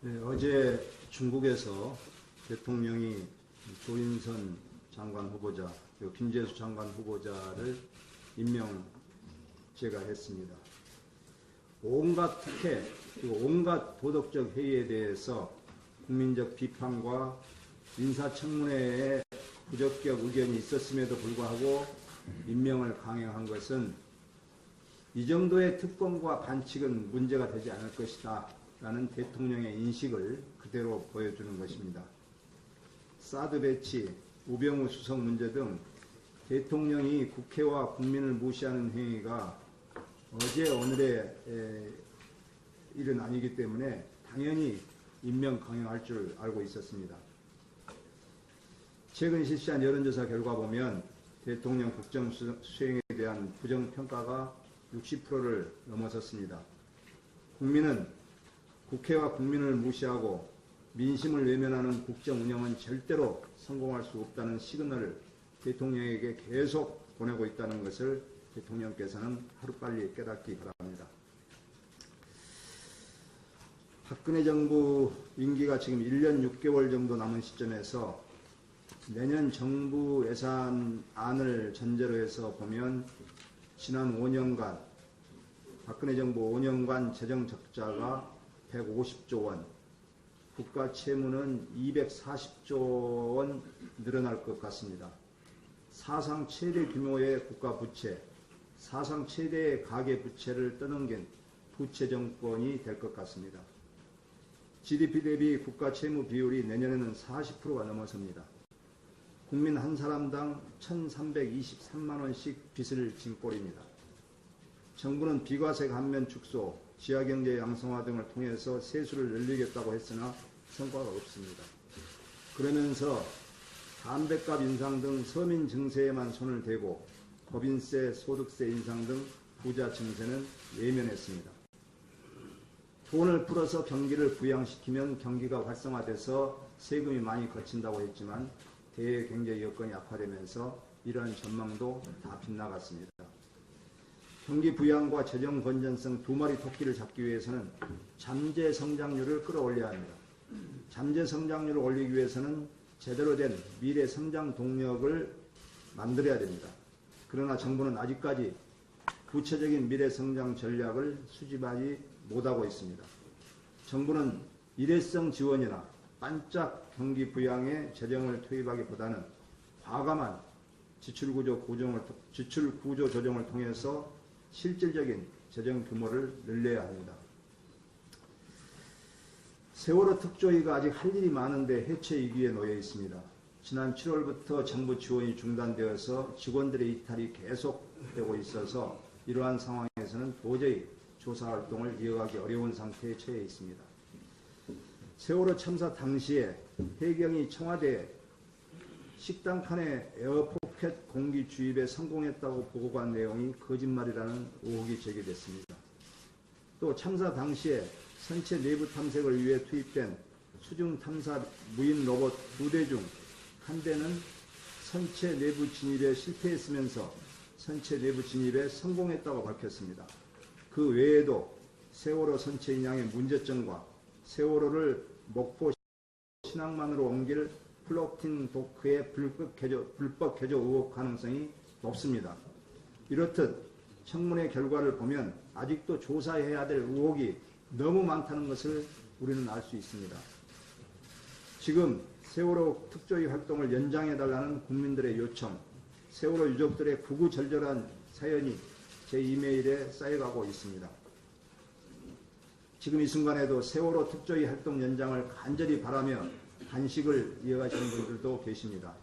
네, 어제 중국에서 대통령이 조인선 장관 후보자, 그리고 김재수 장관 후보자를 임명 제거했습니다. 온갖 특혜, 그리고 온갖 도덕적 해이에 대해서 국민적 비판과 인사청문회에 부적격 의견이 있었음에도 불구하고 임명을 강행한 것은 이 정도의 특권과 반칙은 문제가 되지 않을 것이다 라는 대통령의 인식을 그대로 보여주는 것입니다. 사드 배치, 우병우 수석 문제 등 대통령이 국회와 국민을 무시하는 행위가 어제 오늘의 일은 아니기 때문에 당연히 임명 강행할 줄 알고 있었습니다. 최근 실시한 여론조사 결과 보면 대통령 국정 수행에 대한 부정평가가 60%를 넘어섰습니다. 국민은 국회와 국민을 무시하고 민심을 외면하는 국정 운영은 절대로 성공할 수 없다는 시그널을 대통령에게 계속 보내고 있다는 것을 대통령께서는 하루빨리 깨닫기 바랍니다. 박근혜 정부 임기가 지금 1년 6개월 정도 남은 시점에서 내년 정부 예산안을 전제로 해서 보면 지난 5년간 박근혜 정부 5년간 재정 적자가 150조 원, 국가 채무는 240조 원 늘어날 것 같습니다. 사상 최대 규모의 국가 부채, 사상 최대의 가계 부채를 떠넘긴 부채 정권이 될 것 같습니다. GDP 대비 국가 채무 비율이 내년에는 40%가 넘어섭니다. 국민 한 사람당 1,323만 원씩 빚을 진 꼴입니다. 정부는 비과세 감면 축소, 지하경제 양성화 등을 통해서 세수를 늘리겠다고 했으나 성과가 없습니다. 그러면서 담뱃값 인상 등 서민 증세에만 손을 대고 법인세, 소득세 인상 등 부자 증세는 외면했습니다. 돈을 풀어서 경기를 부양시키면 경기가 활성화돼서 세금이 많이 거친다고 했지만 대경제 여건이 악화되면서 이러한 전망도 다 빗나갔습니다. 경기 부양과 재정 건전성 두 마리 토끼를 잡기 위해서는 잠재 성장률을 끌어올려야 합니다. 잠재 성장률을 올리기 위해서는 제대로 된 미래 성장 동력을 만들어야 됩니다. 그러나 정부는 아직까지 구체적인 미래 성장 전략을 수집하지 못하고 있습니다. 정부는 일회성 지원이나 반짝 경기 부양에 재정을 투입하기보다는 과감한 지출 구조 조정을 통해서 실질적인 재정 규모를 늘려야 합니다. 세월호 특조위가 아직 할 일이 많은데 해체 위기에 놓여 있습니다. 지난 7월부터 정부 지원이 중단되어서 직원들의 이탈이 계속되고 있어서 이러한 상황에서는 도저히 조사 활동을 이어가기 어려운 상태에 처해 있습니다. 세월호 참사 당시에 해경이 청와대에 식당 칸에 에어포켓 공기 주입에 성공했다고 보고가 한 내용이 거짓말이라는 의혹이 제기됐습니다. 또 참사 당시에 선체 내부 탐색을 위해 투입된 수중 탐사 무인 로봇 2대 중 1대는 선체 내부 진입에 실패했으면서 선체 내부 진입에 성공했다고 밝혔습니다. 그 외에도 세월호 선체 인양의 문제점과 세월호를 목포 신항만으로 옮길 플로팅 도크의 불법 개조 의혹 가능성이 높습니다. 이렇듯 청문회 결과를 보면 아직도 조사해야 될 의혹이 너무 많다는 것을 우리는 알 수 있습니다. 지금 세월호 특조위 활동을 연장해달라는 국민들의 요청, 세월호 유족들의 구구절절한 사연이 제 이메일에 쌓여가고 있습니다. 지금 이 순간에도 세월호 특조위 활동 연장을 간절히 바라며 단식을 이어가시는 분들도 계십니다.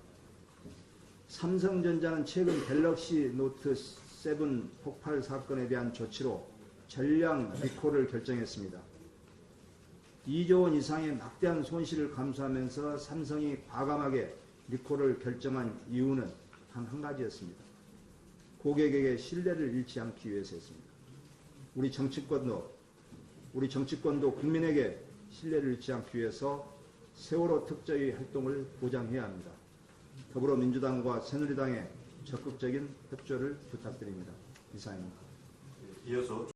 삼성전자는 최근 갤럭시 노트 7 폭발 사건에 대한 조치로 전량 리콜을 결정했습니다. 2조 원 이상의 막대한 손실을 감수하면서 삼성이 과감하게 리콜을 결정한 이유는 단 한 가지였습니다. 고객에게 신뢰를 잃지 않기 위해서였습니다. 우리 정치권도 국민에게 신뢰를 잃지 않기 위해서 세월호 특조위 활동을 보장해야 합니다. 더불어민주당과 새누리당의 적극적인 협조를 부탁드립니다. 이상입니다. 이어서